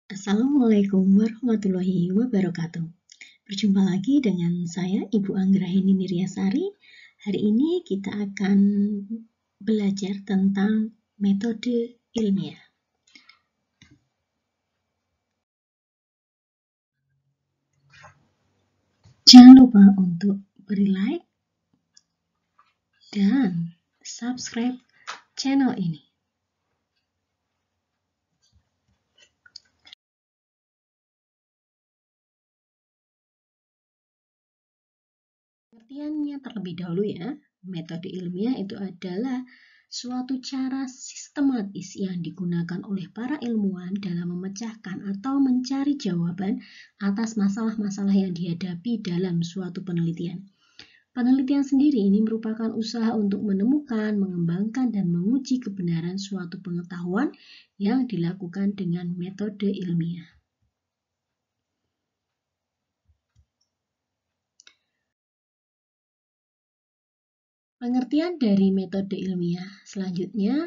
Assalamualaikum warahmatullahi wabarakatuh. Berjumpa lagi dengan saya, Ibu Anggraini Niryasari. Hari ini kita akan belajar tentang metode ilmiah. Jangan lupa untuk beri like dan subscribe channel ini. Pengertiannya terlebih dahulu ya. Metode ilmiah itu adalah suatu cara sistematis yang digunakan oleh para ilmuwan dalam memecahkan atau mencari jawaban atas masalah-masalah yang dihadapi dalam suatu penelitian. Penelitian sendiri ini merupakan usaha untuk menemukan, mengembangkan, dan menguji kebenaran suatu pengetahuan yang dilakukan dengan metode ilmiah. Pengertian dari metode ilmiah selanjutnya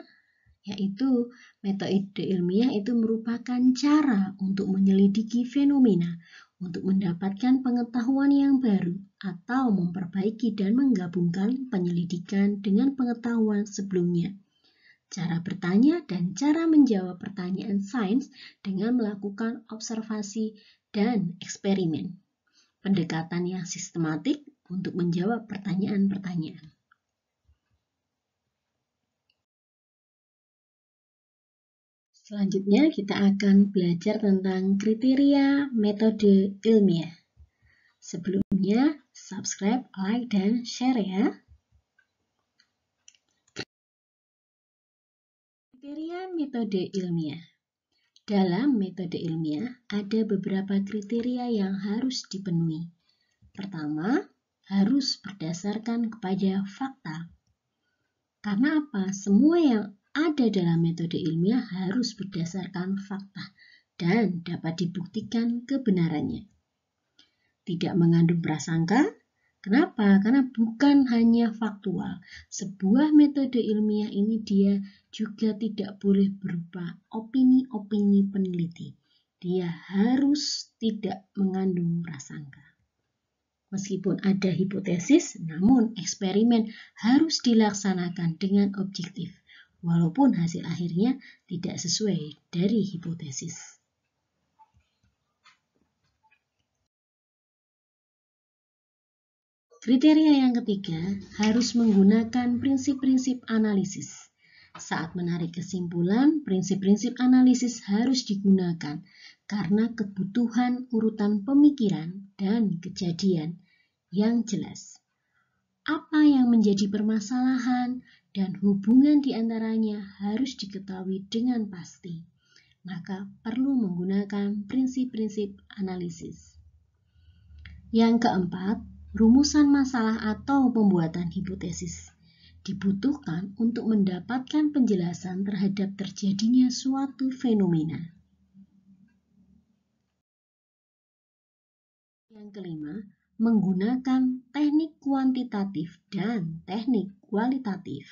yaitu metode ilmiah itu merupakan cara untuk menyelidiki fenomena, untuk mendapatkan pengetahuan yang baru, atau memperbaiki dan menggabungkan penyelidikan dengan pengetahuan sebelumnya. Cara bertanya dan cara menjawab pertanyaan sains dengan melakukan observasi dan eksperimen. Pendekatan yang sistematik untuk menjawab pertanyaan-pertanyaan. Selanjutnya kita akan belajar tentang kriteria metode ilmiah. Sebelumnya, subscribe, like, dan share ya. Kriteria metode ilmiah. Dalam metode ilmiah, ada beberapa kriteria yang harus dipenuhi. Pertama, harus berdasarkan kepada fakta. Karena apa? Semua yang ada dalam metode ilmiah harus berdasarkan fakta dan dapat dibuktikan kebenarannya. Tidak mengandung prasangka. Kenapa? Karena bukan hanya faktual. Sebuah metode ilmiah ini dia juga tidak boleh berupa opini-opini peneliti. Dia harus tidak mengandung prasangka. Meskipun ada hipotesis, namun eksperimen harus dilaksanakan dengan objektif, walaupun hasil akhirnya tidak sesuai dari hipotesis. Kriteria yang ketiga, harus menggunakan prinsip-prinsip analisis. Saat menarik kesimpulan, prinsip-prinsip analisis harus digunakan karena kebutuhan urutan pemikiran dan kejadian yang jelas. Apa yang menjadi permasalahan dan hubungan di antaranya harus diketahui dengan pasti. Maka perlu menggunakan prinsip-prinsip analisis. Yang keempat, rumusan masalah atau pembuatan hipotesis dibutuhkan untuk mendapatkan penjelasan terhadap terjadinya suatu fenomena. Yang kelima, menggunakan teknik kuantitatif dan teknik kualitatif.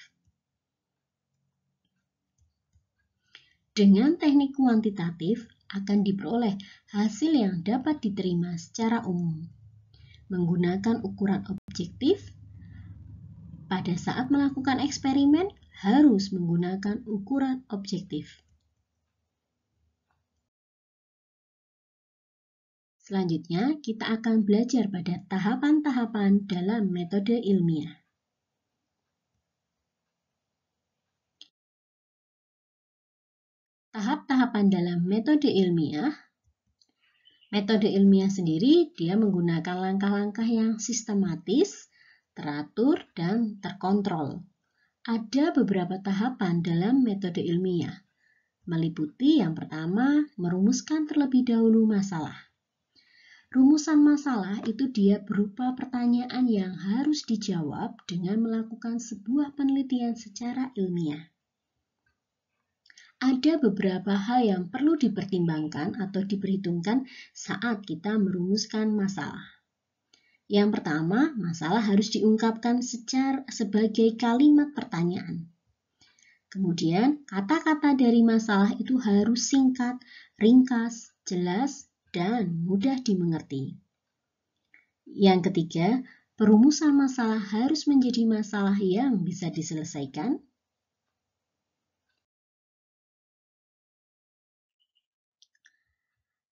Dengan teknik kuantitatif akan diperoleh hasil yang dapat diterima secara umum. Menggunakan ukuran objektif, pada saat melakukan eksperimen harus menggunakan ukuran objektif. Selanjutnya, kita akan belajar pada tahapan-tahapan dalam metode ilmiah. Tahap-tahapan dalam metode ilmiah. Metode ilmiah sendiri, dia menggunakan langkah-langkah yang sistematis, teratur, dan terkontrol. Ada beberapa tahapan dalam metode ilmiah, meliputi yang pertama, merumuskan terlebih dahulu masalah. Rumusan masalah itu dia berupa pertanyaan yang harus dijawab dengan melakukan sebuah penelitian secara ilmiah. Ada beberapa hal yang perlu dipertimbangkan atau diperhitungkan saat kita merumuskan masalah. Yang pertama, masalah harus diungkapkan sebagai kalimat pertanyaan. Kemudian, kata-kata dari masalah itu harus singkat, ringkas, jelas, dan mudah dimengerti. Yang ketiga, perumusan masalah harus menjadi masalah yang bisa diselesaikan.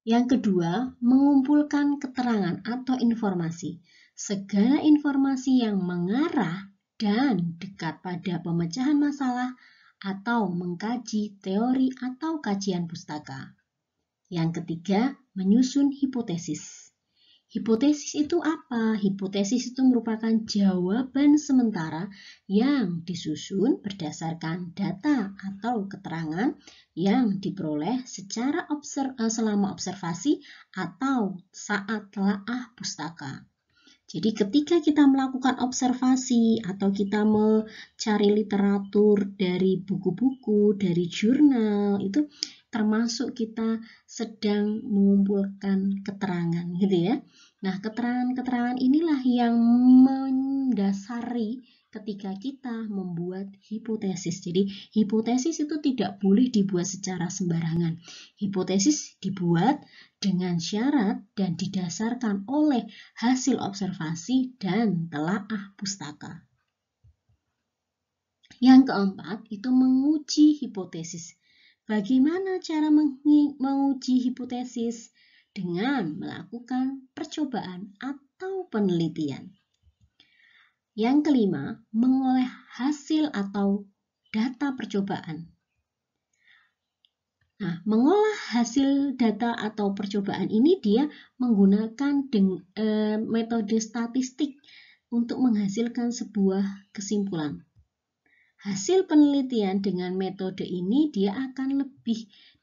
Yang kedua, mengumpulkan keterangan atau informasi. Segala informasi yang mengarah dan dekat pada pemecahan masalah atau mengkaji teori atau kajian pustaka. Yang ketiga, menyusun hipotesis. Hipotesis itu apa? Hipotesis itu merupakan jawaban sementara yang disusun berdasarkan data atau keterangan yang diperoleh secara selama observasi atau saat telaah pustaka. Jadi ketika kita melakukan observasi atau kita mencari literatur dari buku-buku, dari jurnal, itu termasuk kita sedang mengumpulkan keterangan gitu ya. Nah, keterangan-keterangan inilah yang mendasari ketika kita membuat hipotesis. Jadi, hipotesis itu tidak boleh dibuat secara sembarangan. Hipotesis dibuat dengan syarat dan didasarkan oleh hasil observasi dan telaah pustaka. Yang keempat, itu menguji hipotesis. Bagaimana cara menguji hipotesis? Dengan melakukan percobaan atau penelitian. Yang kelima, mengolah hasil atau data percobaan. Nah, mengolah hasil data atau percobaan ini dia menggunakan metode statistik untuk menghasilkan sebuah kesimpulan. Hasil penelitian dengan metode ini dia akan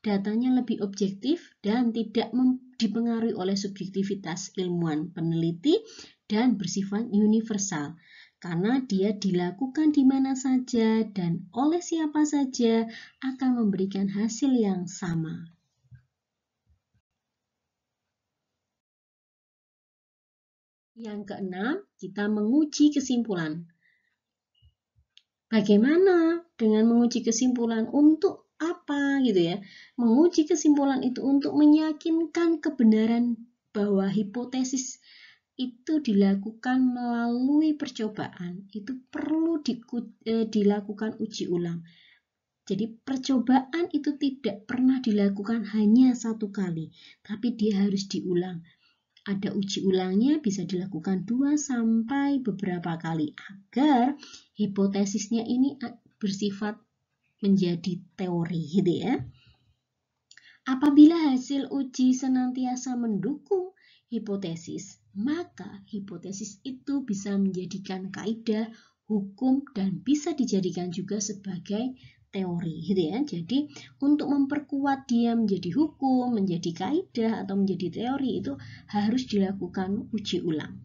datanya lebih objektif dan tidak dipengaruhi oleh subjektivitas ilmuwan peneliti dan bersifat universal karena dia dilakukan di mana saja dan oleh siapa saja akan memberikan hasil yang sama. Yang keenam, kita menguji kesimpulan. Bagaimana dengan menguji kesimpulan untuk apa gitu ya? Menguji kesimpulan itu untuk meyakinkan kebenaran bahwa hipotesis itu dilakukan melalui percobaan. Itu perlu dilakukan uji ulang. Jadi percobaan itu tidak pernah dilakukan hanya satu kali, tapi dia harus diulang. Ada uji ulangnya bisa dilakukan 2 sampai beberapa kali agar hipotesisnya ini bersifat menjadi teori gitu ya. Apabila hasil uji senantiasa mendukung hipotesis, maka hipotesis itu bisa menjadikan kaidah, hukum, dan bisa dijadikan juga sebagai teori gitu ya. Jadi untuk memperkuat dia menjadi hukum, menjadi kaidah atau menjadi teori itu harus dilakukan uji ulang.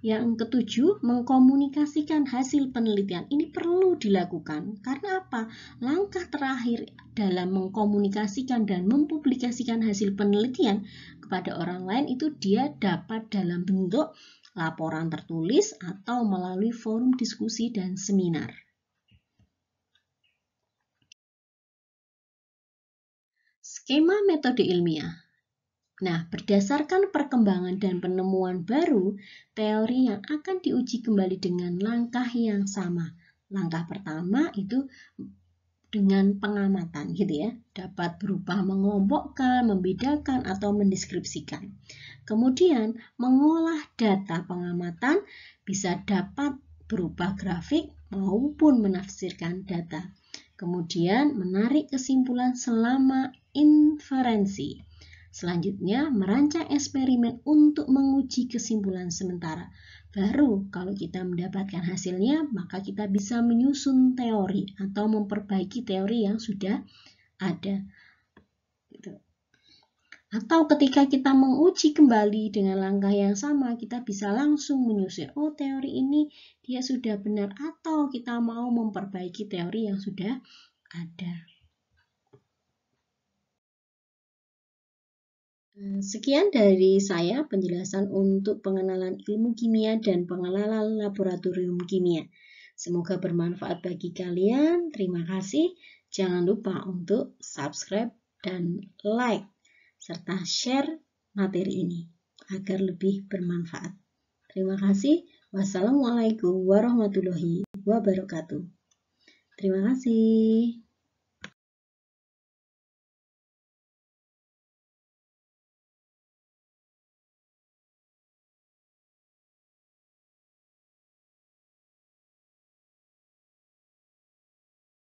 Yang ketujuh, mengkomunikasikan hasil penelitian. Ini perlu dilakukan karena apa? Langkah terakhir dalam mengkomunikasikan dan mempublikasikan hasil penelitian kepada orang lain itu dia dapat dalam bentuk laporan tertulis atau melalui forum diskusi dan seminar. Skema metode ilmiah. Nah, berdasarkan perkembangan dan penemuan baru, teori yang akan diuji kembali dengan langkah yang sama. Langkah pertama itu dengan pengamatan gitu ya, dapat berupa mengelompokkan, membedakan, atau mendeskripsikan. Kemudian, mengolah data pengamatan bisa dapat berupa grafik maupun menafsirkan data. Kemudian, menarik kesimpulan selama inferensi. Selanjutnya, merancang eksperimen untuk menguji kesimpulan sementara. Baru kalau kita mendapatkan hasilnya, maka kita bisa menyusun teori atau memperbaiki teori yang sudah ada. Atau ketika kita menguji kembali dengan langkah yang sama, kita bisa langsung menyusun, oh teori ini dia sudah benar, atau kita mau memperbaiki teori yang sudah ada. Sekian dari saya penjelasan untuk pengenalan ilmu kimia dan pengenalan laboratorium kimia. Semoga bermanfaat bagi kalian. Terima kasih. Jangan lupa untuk subscribe dan like. serta share materi ini agar lebih bermanfaat. Terima kasih. Wassalamualaikum warahmatullahi wabarakatuh. Terima kasih.